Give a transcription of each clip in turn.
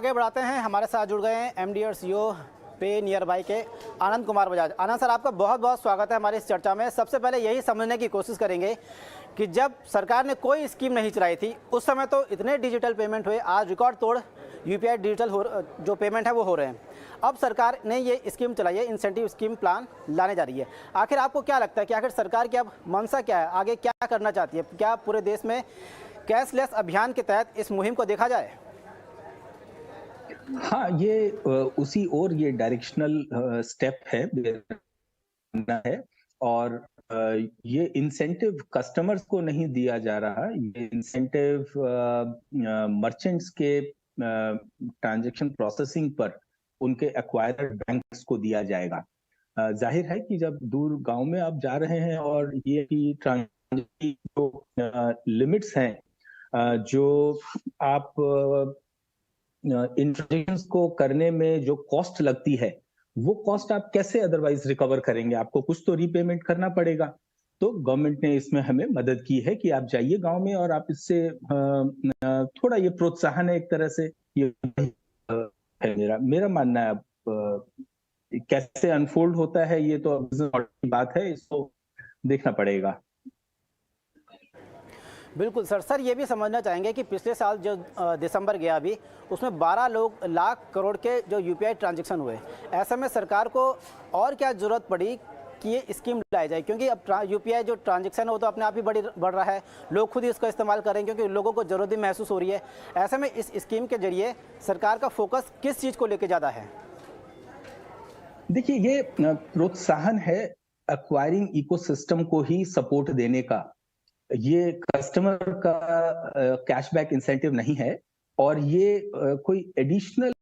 आगे बढ़ाते हैं। हमारे साथ जुड़ गए हैं एमडी और सीईओ पे नियर बाई के आनंद कुमार बजाज। आनंद सर, आपका बहुत बहुत स्वागत है हमारी इस चर्चा में। सबसे पहले यही समझने की कोशिश करेंगे कि जब सरकार ने कोई स्कीम नहीं चलाई थी उस समय तो इतने डिजिटल पेमेंट हुए, आज रिकॉर्ड तोड़ यूपीआई डिजिटल जो पेमेंट है वो हो रहे हैं। अब सरकार ने ये स्कीम चलाई है, इंसेंटिव स्कीम प्लान लाने जा रही है। आखिर आपको क्या लगता है कि आखिर सरकार की अब मंशा क्या है, आगे क्या करना चाहती है? क्या पूरे देश में कैशलेस अभियान के तहत इस मुहिम को देखा जाए? हाँ, ये उसी ओर ये डायरेक्शनल स्टेप है और ये इंसेंटिव कस्टमर्स को नहीं दिया जा रहा। ये इंसेंटिव मर्चेंट्स के ट्रांजैक्शन प्रोसेसिंग पर उनके एक्वायर्ड बैंक्स को दिया जाएगा। जाहिर है कि जब दूर गांव में आप जा रहे हैं और ये कि ट्रांजैक्शन जो लिमिट्स हैं जो आप इन ट्रांजेक्शंस को करने में जो कॉस्ट लगती है वो कॉस्ट आप कैसे अदरवाइज रिकवर करेंगे? आपको कुछ तो रीपेमेंट करना पड़ेगा। तो गवर्नमेंट ने इसमें हमें मदद की है कि आप जाइए गांव में और आप इससे थोड़ा ये प्रोत्साहन है एक तरह से। ये है मेरा मानना है। अब कैसे अनफोल्ड होता है ये तो अब बात है, इसको देखना पड़ेगा। बिल्कुल सर, ये भी समझना चाहेंगे कि पिछले साल जो दिसंबर गया अभी, उसमें 12 लाख करोड़ के जो यूपीआई ट्रांजैक्शन हुए। ऐसे में सरकार को और क्या ज़रूरत पड़ी कि ये स्कीम लाई जाए? क्योंकि अब यूपीआई जो ट्रांजैक्शन है वो तो अपने आप ही बढ़ रहा है, लोग खुद ही इसका इस्तेमाल करें क्योंकि लोगों को ज़रूरत भी महसूस हो रही है। ऐसे में इस स्कीम के जरिए सरकार का फोकस किस चीज़ को लेकर ज़्यादा है? देखिए, ये प्रोत्साहन है एक्वायरिंग इकोसिस्टम को ही सपोर्ट देने का। ये कस्टमर का कैशबैक इंसेंटिव नहीं है और ये कोई एडिशनल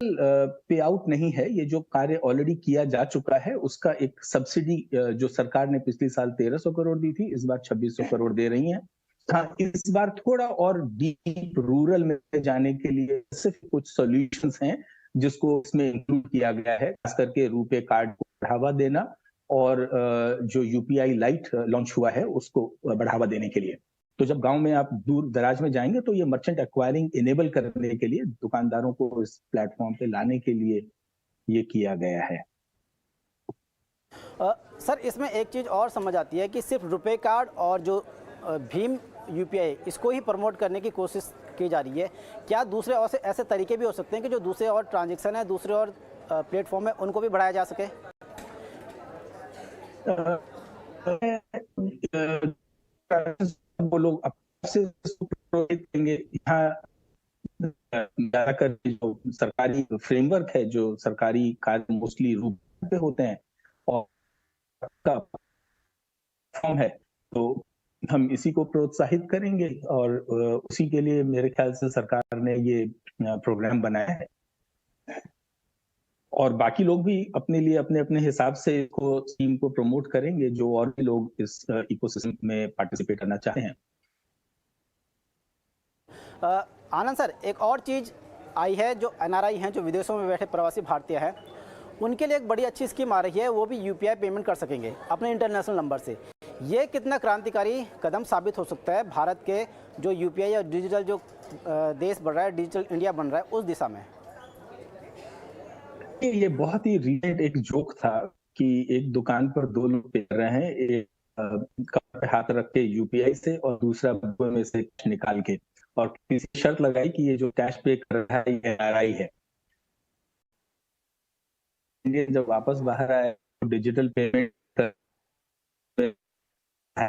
पे आउट नहीं है। ये जो कार्य ऑलरेडी किया जा चुका है उसका एक सब्सिडी जो सरकार ने पिछले साल 1300 करोड़ दी थी, इस बार 2600 करोड़ दे रही है। हाँ, इस बार थोड़ा और डीप रूरल में जाने के लिए सिर्फ कुछ सॉल्यूशंस हैं जिसको इसमें इंक्लूड किया गया है, खास करके रुपे कार्ड को बढ़ावा देना और जो यूपीआई लाइट लॉन्च हुआ है उसको बढ़ावा देने के लिए। तो जब गांव में आप दूर दराज में जाएंगे तो ये मर्चेंट एक्वायरिंग इनेबल करने के लिए, दुकानदारों को इस प्लेटफॉर्म पे लाने के लिए ये किया गया है। सर, इसमें एक चीज़ और समझ आती है कि सिर्फ रुपे कार्ड और जो भीम यूपीआई इसको ही प्रमोट करने की कोशिश की जा रही है। क्या दूसरे और से ऐसे तरीके भी हो सकते हैं कि जो दूसरे और ट्रांजैक्शन है, दूसरे और प्लेटफॉर्म है, उनको भी बढ़ाया जा सके? वो लोग आपसे देंगे। यहाँ ज्यादातर जो सरकारी फ्रेमवर्क है, जो सरकारी कार्य मोस्टली रूप पे होते हैं और का फॉर्म है, तो हम इसी को प्रोत्साहित करेंगे और उसी के लिए मेरे ख्याल से सरकार ने ये प्रोग्राम बनाया है और बाकी लोग भी अपने लिए अपने अपने हिसाब से इसको स्कीम को प्रमोट करेंगे, जो और भी लोग इस इकोसिस्टम में पार्टिसिपेट करना चाहते हैं। आनंद सर, एक और चीज़ आई है, जो एनआरआई हैं, जो विदेशों में बैठे प्रवासी भारतीय हैं, उनके लिए एक बड़ी अच्छी स्कीम आ रही है। वो भी यूपीआई पेमेंट कर सकेंगे अपने इंटरनेशनल नंबर से। ये कितना क्रांतिकारी कदम साबित हो सकता है भारत के जो यूपीआई और डिजिटल जो देश बढ़ रहा है, डिजिटल इंडिया बन रहा है, उस दिशा में? ये बहुत ही रीसेंट एक जोक था कि एक दुकान पर दो लोग पे कर रहे हैं, एक कप पे हाथ रख के यूपीआई से और दूसरा बटुए में से निकाल के, और किसी शर्त लगाई कि ये जो कैश पे कर रहा है ये एनआरआई है। जब वापस बाहर आया तो डिजिटल पेमेंट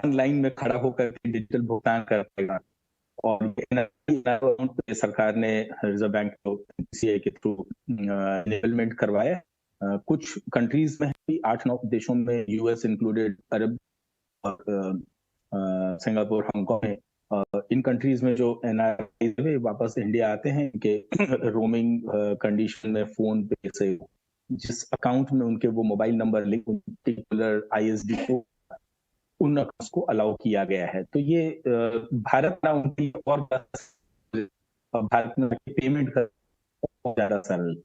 लाइन में खड़ा होकर डिजिटल भुगतान कर पाएगा और सरकार ने रिजर्व बैंक को बीसीआई के थ्रू इनेबलमेंट करवाया। कुछ कंट्रीज में भी 8-9 देशों में, यूएस इंक्लूडेड, अरब और सिंगापुर, हांगकांग में, इन कंट्रीज में जो एनआरआई वापस इंडिया आते हैं कि रोमिंग कंडीशन में फोन पे से जिस अकाउंट में उनके वो mobile number link, particular ISD को, उन अकाउंट्स को अलाउ किया गया है। तो ये भारत ना उनकी और भारत में पेमेंट कर ज्यादा सरल।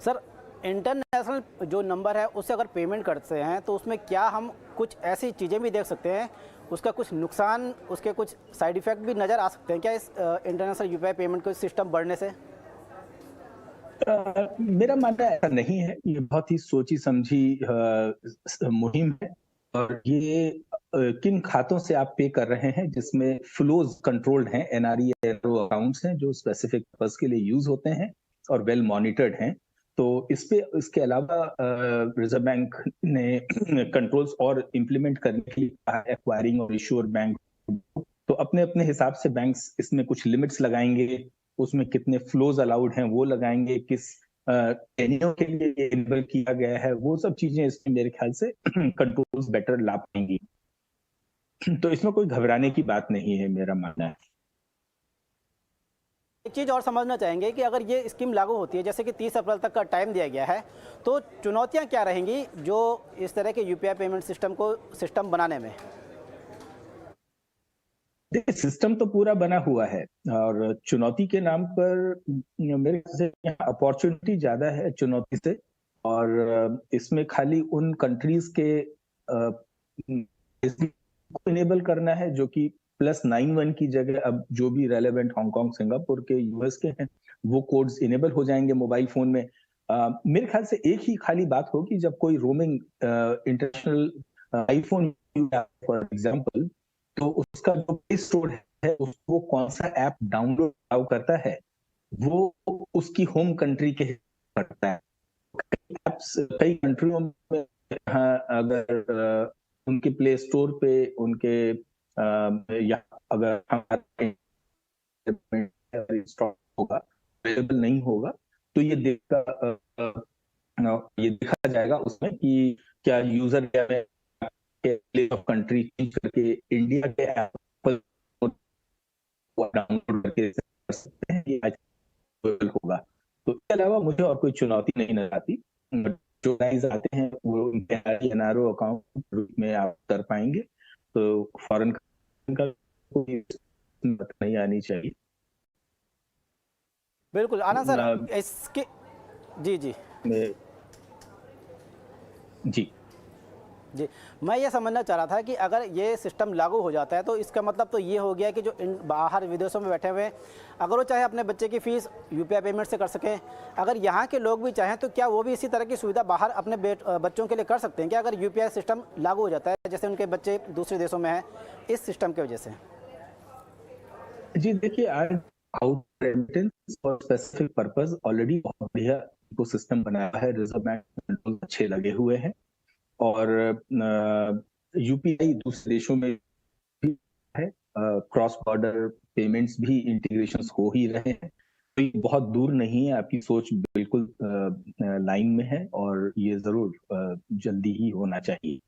सर, इंटरनेशनल जो नंबर है उससे अगर पेमेंट करते हैं तो उसमें क्या हम कुछ ऐसी चीज़ें भी देख सकते हैं उसका कुछ नुकसान, उसके कुछ साइड इफ़ेक्ट भी नज़र आ सकते हैं क्या इस इंटरनेशनल यूपीआई पेमेंट को सिस्टम बढ़ने से? मेरा मानना ऐसा नहीं है। ये बहुत ही सोची समझी मुहिम है और ये किन खातों से आप पे कर रहे हैं जिसमें फ्लोज कंट्रोल्ड हैं, एनआरई अकाउंट्स हैं जो स्पेसिफिक पर्पस के लिए यूज होते हैं और वेल मॉनिटर्ड हैं। तो इस पे इसके अलावा रिजर्व बैंक ने कंट्रोल्स और इम्प्लीमेंट करने के लिए कहा है एक्वायरिंग और इश्योर बैंक। तो अपने अपने हिसाब से बैंक्स इसमें कुछ लिमिट्स लगाएंगे, उसमें कितने फ्लोज अलाउड हैं वो लगाएंगे, किस टेन्योर के लिए ये इनेबल किया गया है, वो सब चीजें इसमें मेरे ख्याल से कंट्रोल्स बेटर ला पाएंगी। तो इसमें कोई घबराने की बात नहीं है, मेरा मानना है। एक चीज़ और समझना चाहेंगे कि अगर ये स्कीम लागू होती है, जैसे कि 30 अप्रैल तक का टाइम दिया गया है, तो चुनौतियां क्या रहेंगी जो इस तरह के यूपीआई पेमेंट सिस्टम बनाने में? देखिए, सिस्टम तो पूरा बना हुआ है और चुनौती के नाम पर मेरे ख्याल से अपॉर्चुनिटी ज्यादा है चुनौती से। और इसमें खाली उन कंट्रीज के को इनेबल करना है जो कि +91 की जगह अब जो भी रेलेवेंट हांगकांग, सिंगापुर के, यूएस के हैं, वो कोड्स इनेबल हो जाएंगे मोबाइल फोन में। मेरे ख्याल से एक ही खाली बात होगी, जब कोई roaming international iPhone for example, तो उसका जो प्ले स्टोर है उसको कौन सा ऐप डाउनलोड करता है वो उसकी होम कंट्री के पड़ता है। एप्स कई कंट्रियों में, हाँ, अगर उनके प्ले स्टोर पे उनके या अगर हमारे इंस्टॉल होगा, अवेलेबल नहीं होगा, तो ये देखा जाएगा उसमें कि क्या यूजर के प्लेस ऑफ कंट्री चेंज करके इंडिया के ऐप डाउनलोड करके कर सकते हैं, ये अवेलेबल होगा। तो इसके अलावा मुझे और कोई चुनौती नहीं नजर आती। जो गाइस आते हैं वो एनआरओ अकाउंट में आप कर पाएंगे, तो फॉरेन का कोई बात नहीं आनी चाहिए। बिल्कुल आनंद सर, इसके जी जी जी जी, मैं ये समझना चाह रहा था कि अगर ये सिस्टम लागू हो जाता है तो इसका मतलब तो ये हो गया कि जो बाहर विदेशों में बैठे हुए हैं, अगर वो चाहे अपने बच्चे की फ़ीस यूपीआई पेमेंट से कर सकें, अगर यहाँ के लोग भी चाहें तो क्या वो भी इसी तरह की सुविधा बाहर अपने बच्चों के लिए कर सकते हैं क्या, अगर यूपीआई सिस्टम लागू हो जाता है, जैसे उनके बच्चे दूसरे देशों में हैं इस सिस्टम की वजह से? जी, देखिए, आज आउट रेमिटेंस और स्पेसिफिक पर्पस ऑलरेडी बहुत बढ़िया इकोसिस्टम बनाया है। रिजर्व बैंक कंट्रोल अच्छे लगे हुए हैं और यूपीआई दूसरे देशों में भी है, क्रॉस बॉर्डर पेमेंट्स भी इंटीग्रेशंस हो ही रहे हैं। तो ये बहुत दूर नहीं है, आपकी सोच बिल्कुल लाइन में है और ये जरूर जल्दी ही होना चाहिए।